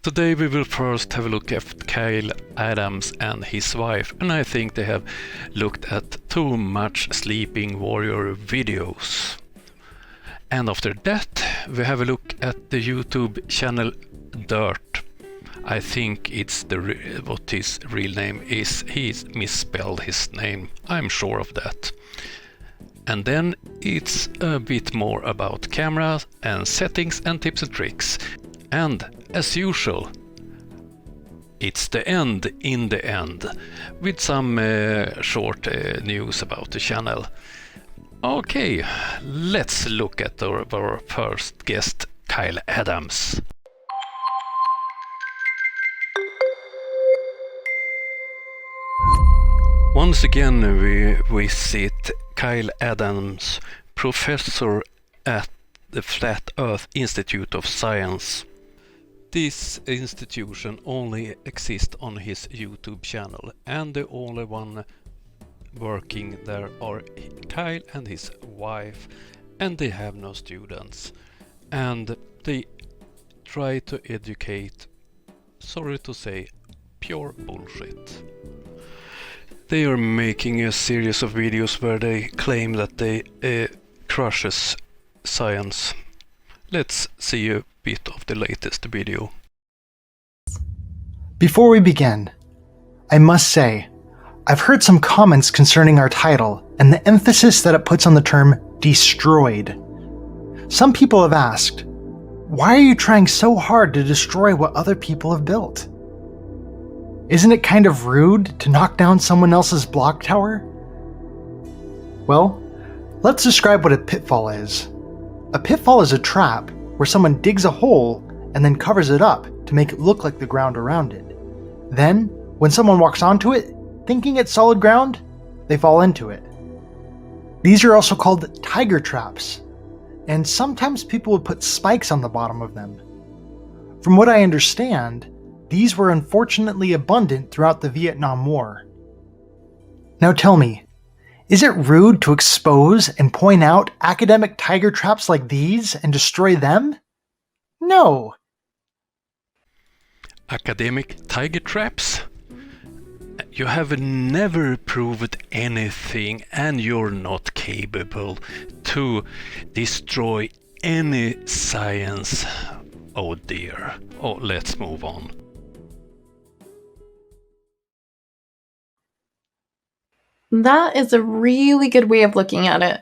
Today we will first have a look at Kyle Adams and his wife, and I think they have looked at too much Sleeping Warrior videos. And after that we have a look at the YouTube channel DITRH. I think it's what his real name is. He's misspelled his name, I'm sure of that. And then it's a bit more about cameras and settings and tips and tricks. And as usual, it's the end in the end, with some short news about the channel. Okay, let's look at our first guest, Kyle Adams. Once again we visit Kyle Adams, professor at the Flat Earth Institute of Science. This institution only exists on his YouTube channel, and the only one working there are Kyle and his wife, and they have no students, and they try to educate, sorry to say, pure bullshit. They are making a series of videos where they claim that they crushes science. Let's see a bit of the latest video. Before we begin, I must say, I've heard some comments concerning our title and the emphasis that it puts on the term destroyed. Some people have asked, why are you trying so hard to destroy what other people have built? Isn't it kind of rude to knock down someone else's block tower? Well, let's describe what a pitfall is. A pitfall is a trap where someone digs a hole and then covers it up to make it look like the ground around it. Then, when someone walks onto it, thinking it's solid ground, they fall into it. These are also called tiger traps, and sometimes people would put spikes on the bottom of them. From what I understand, these were unfortunately abundant throughout the Vietnam War. Now tell me, is it rude to expose and point out academic tiger traps like these and destroy them? No. Academic tiger traps? You have never proved anything, and you're not capable to destroy any science. Oh dear. Oh, let's move on. That is a really good way of looking at it.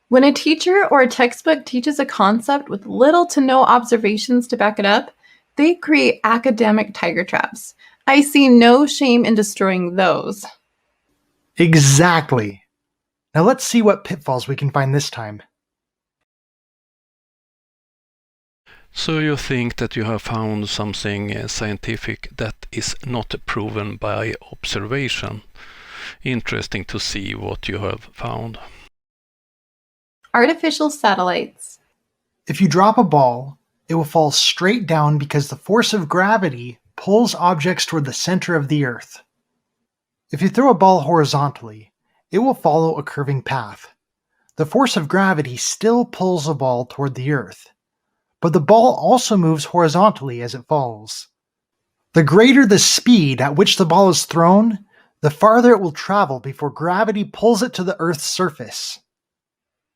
When a teacher or a textbook teaches a concept with little to no observations to back it up, they create academic tiger traps. I see no shame in destroying those. Exactly. Now let's see what pitfalls we can find this time. So you think that you have found something scientific that is not proven by observation? Interesting to see what you have found. Artificial satellites. If you drop a ball, it will fall straight down because the force of gravity pulls objects toward the center of the Earth. If you throw a ball horizontally, it will follow a curving path. The force of gravity still pulls the ball toward the Earth, but the ball also moves horizontally as it falls. The greater the speed at which the ball is thrown, the farther it will travel before gravity pulls it to the Earth's surface.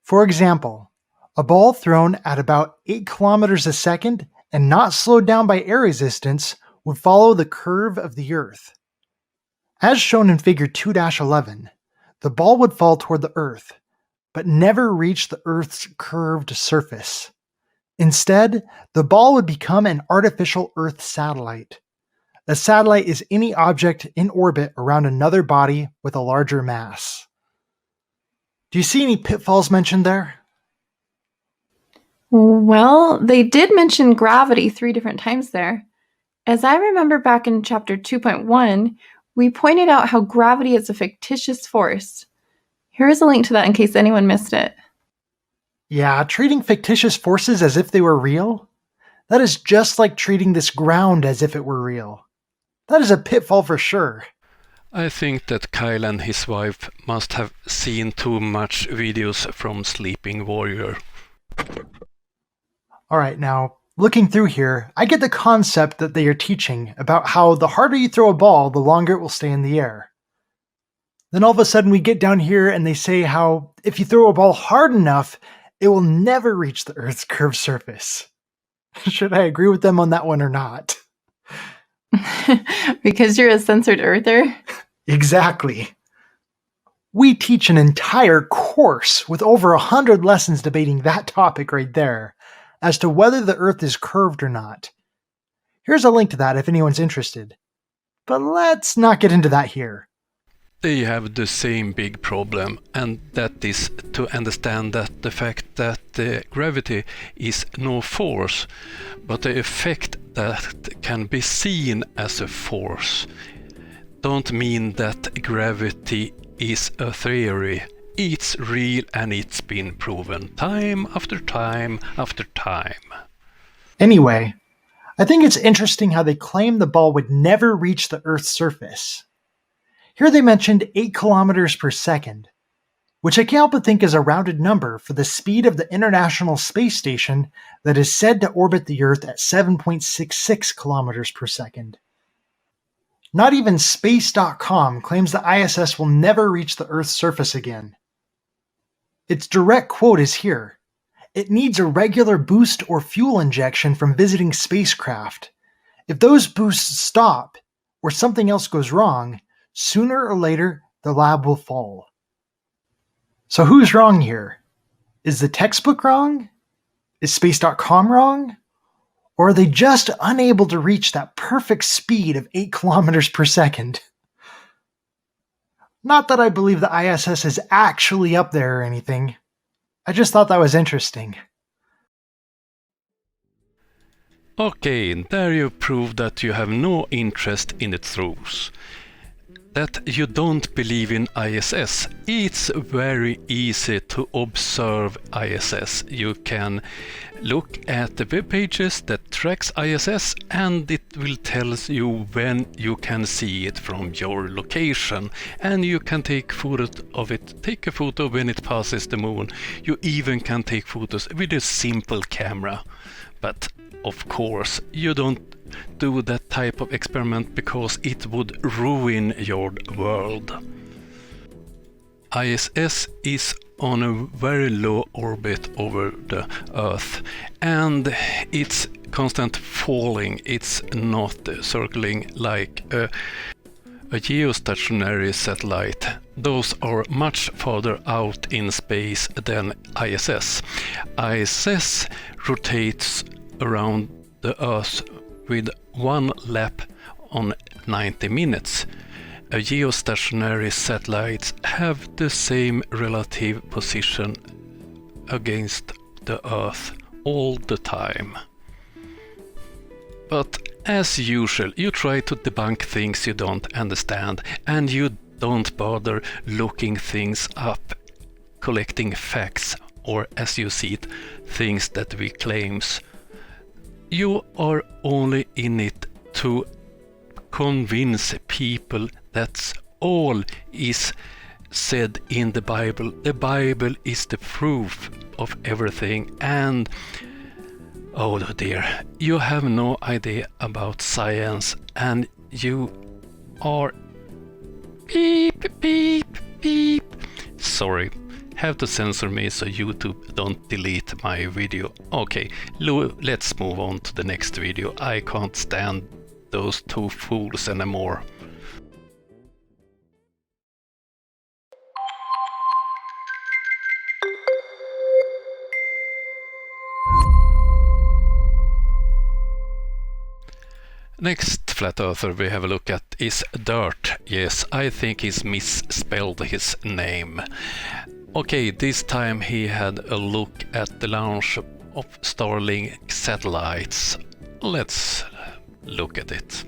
For example, a ball thrown at about 8 kilometers a second and not slowed down by air resistance would follow the curve of the Earth. As shown in figure 2-11, the ball would fall toward the Earth, but never reach the Earth's curved surface. Instead, the ball would become an artificial Earth satellite. A satellite is any object in orbit around another body with a larger mass. Do you see any pitfalls mentioned there? Well, they did mention gravity 3 different times there. As I remember back in chapter 2.1, we pointed out how gravity is a fictitious force. Here's a link to that in case anyone missed it. Yeah, treating fictitious forces as if they were real? That is just like treating this ground as if it were real. That is a pitfall for sure. I think that Kyle and his wife must have seen too much videos from Sleeping Warrior. Alright, now, Looking through here, I get the concept that they are teaching about how the harder you throw a ball, the longer it will stay in the air. Then all of a sudden we get down here and they say how if you throw a ball hard enough, it will never reach the Earth's curved surface. Should I agree with them on that one or not? Because you're a censored earther? Exactly. We teach an entire course with over 100 lessons debating that topic right there, as to whether the Earth is curved or not. Here's a link to that if anyone's interested. But let's not get into that here. They have the same big problem, and that is to understand that the fact that gravity is no force, but the effect that can be seen as a force, don't mean that gravity is a theory. It's real and it's been proven time after time after time. Anyway, I think it's interesting how they claim the ball would never reach the Earth's surface. Here they mentioned 8 kilometers per second, which I can't help but think is a rounded number for the speed of the International Space Station that is said to orbit the Earth at 7.66 kilometers per second. Not even Space.com claims the ISS will never reach the Earth's surface again. Its direct quote is here. It needs a regular boost or fuel injection from visiting spacecraft. If those boosts stop, or something else goes wrong, sooner or later the lab will fall. So who's wrong here? Is the textbook wrong? Is Space.com wrong? Or are they just unable to reach that perfect speed of 8 kilometers per second? Not that I believe the ISS is actually up there or anything. I just thought that was interesting. Okay, there you prove that you have no interest in the truth. That you don't believe in ISS. It's very easy to observe ISS. You can look at the web pages that tracks ISS and it will tell you when you can see it from your location, and you can take photos of it. Take a photo when it passes the moon. You even can take photos with a simple camera. But of course, you don't do that type of experiment because it would ruin your world. ISS is on a very low orbit over the Earth, and it's constant falling. It's not circling like a geostationary satellite. Those are much farther out in space than ISS. ISS rotates around the Earth with one lap on 90 minutes. A geostationary satellites have the same relative position against the Earth all the time. But as usual, you try to debunk things you don't understand, and you don't bother looking things up, collecting facts, or as you see it, things that we claims. You are only in it to convince people that's all is said in the Bible. The Bible is the proof of everything, and oh dear, you have no idea about science, and you are beep beep beep. Sorry. Have to censor me so YouTube don't delete my video. Okay, let's move on to the next video. I can't stand those two fools anymore. Next flat earther we have a look at is DITRH. Yes, I think he's misspelled his name. Okay, this time he had a look at the launch of Starlink satellites. Let's look at it.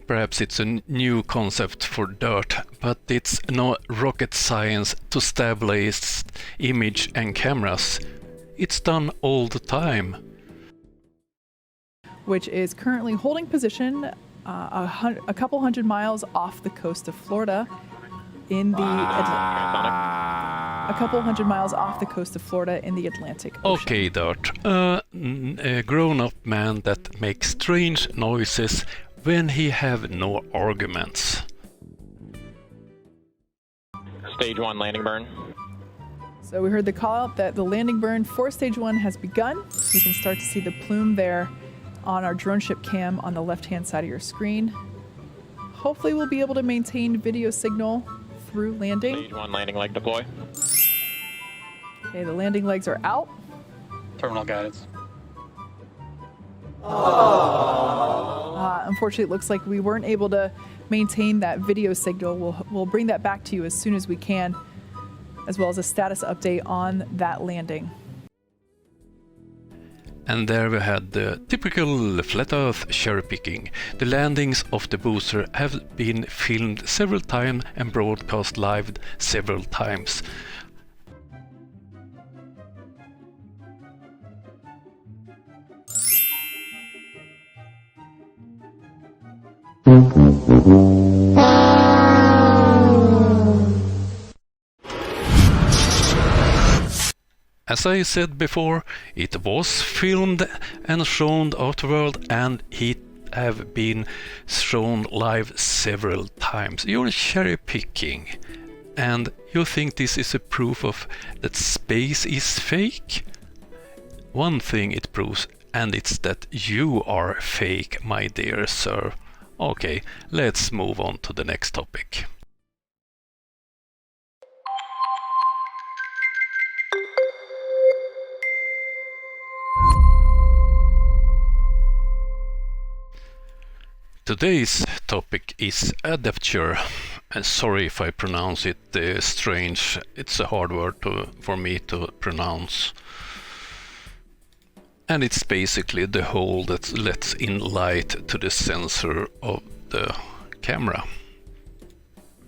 Perhaps it's a new concept for DITRH, but it's no rocket science to stabilize image and cameras. It's done all the time. Which is currently holding position a couple hundred miles off the coast of Florida in the a couple hundred miles off the coast of Florida in the Atlantic Ocean. Okay, DITRH. A grown-up man that makes strange noises when he have no arguments. Stage 1 landing burn. So we heard the call out that the landing burn for stage 1 has begun. We can start to see the plume there on our drone ship cam on the left-hand side of your screen. Hopefully we'll be able to maintain video signal through landing. Stage 1 landing leg deploy. Okay, the landing legs are out. Terminal guidance. Unfortunately, it looks like we weren't able to maintain that video signal. We'll bring that back to you as soon as we can, as well as a status update on that landing. And there we had the typical flat earth cherry picking. The landings of the booster have been filmed several times and broadcast live several times. As I said before, it was filmed and shown afterward, and it have been shown live several times. You're cherry picking, and you think this is a proof of that space is fake? One thing it proves, and it's that you are fake, my dear sir. Okay, let's move on to the next topic. Today's topic is DITRH. Sorry if I pronounce it strange. It's a hard word for me to pronounce. And it's basically the hole that lets in light to the sensor of the camera.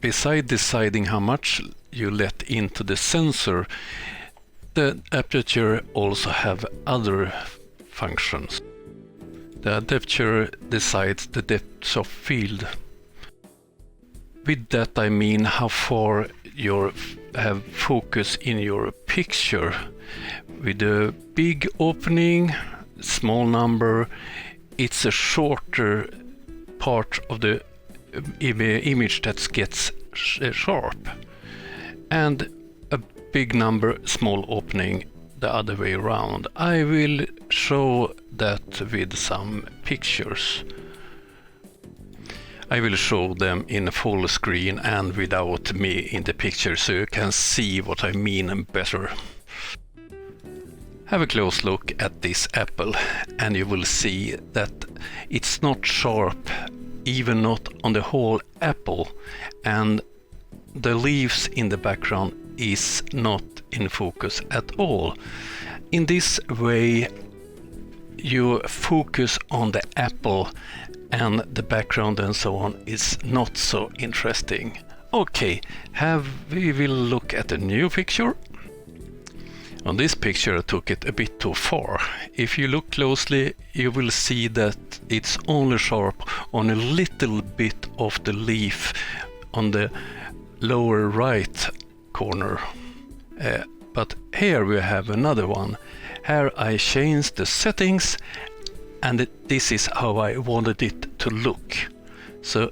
Besides deciding how much you let into the sensor, the aperture also have other functions. The DITRH decides the depth of field. With that I mean how far you have focus in your picture. With a big opening, small number, it's a shorter part of the image that gets sharp. And a big number, small opening, the other way around. I will show that with some pictures. I will show them in full screen and without me in the picture, so you can see what I mean better. Have a close look at this apple and you will see that it's not sharp, even not on the whole apple, and the leaves in the background is not in focus at all. In this way you focus on the apple and the background and so on is not so interesting. Okay, we will look at a new picture. On this picture I took it a bit too far. If you look closely you will see that it's only sharp on a little bit of the leaf on the lower right corner. But here we have another one. Here I changed the settings and this is how I wanted it to look. So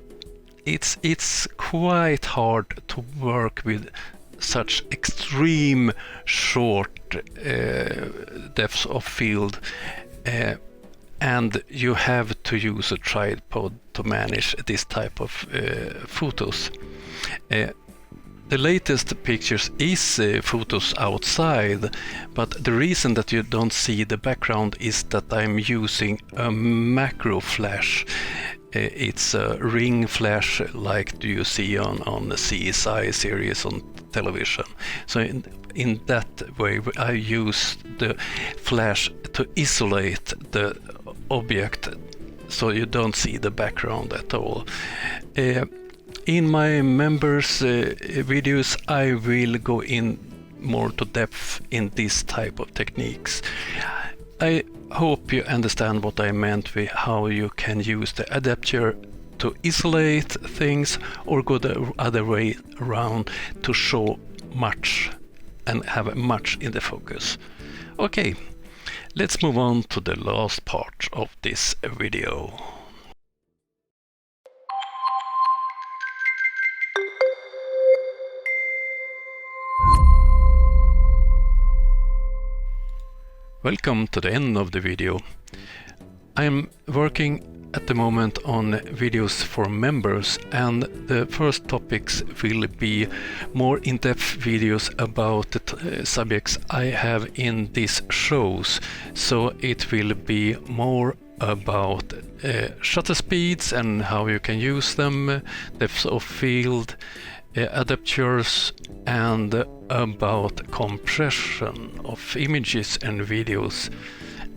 it's quite hard to work with such extreme short depths of field, and you have to use a tripod to manage this type of photos. The latest pictures is photos outside, but the reason that you don't see the background is that I'm using a macro flash. It's a ring flash like you see on the CSI series on television. So in that way I use the flash to isolate the object so you don't see the background at all. In my members videos I will go in more to depth in this type of techniques. I hope you understand what I meant with how you can use the adapter to isolate things or go the other way around to show much and have much in the focus. Okay, let's move on to the last part of this video. Welcome to the end of the video. I'm working at the moment on videos for members, and the first topics will be more in-depth videos about the subjects I have in these shows. So it will be more about shutter speeds and how you can use them, depth of field, adapters, and about compression of images and videos.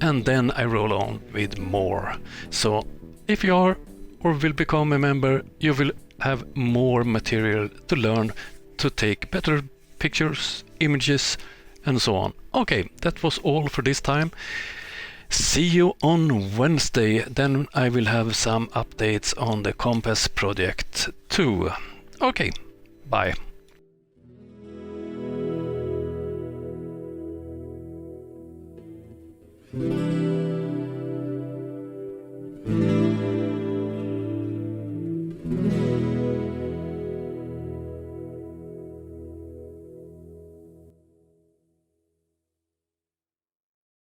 And then I roll on with more. So if you are or will become a member, you will have more material to learn to take better pictures, images, and so on. Okay, that was all for this time. See you on Wednesday, then I will have some updates on the Compass project too. Okay, bye.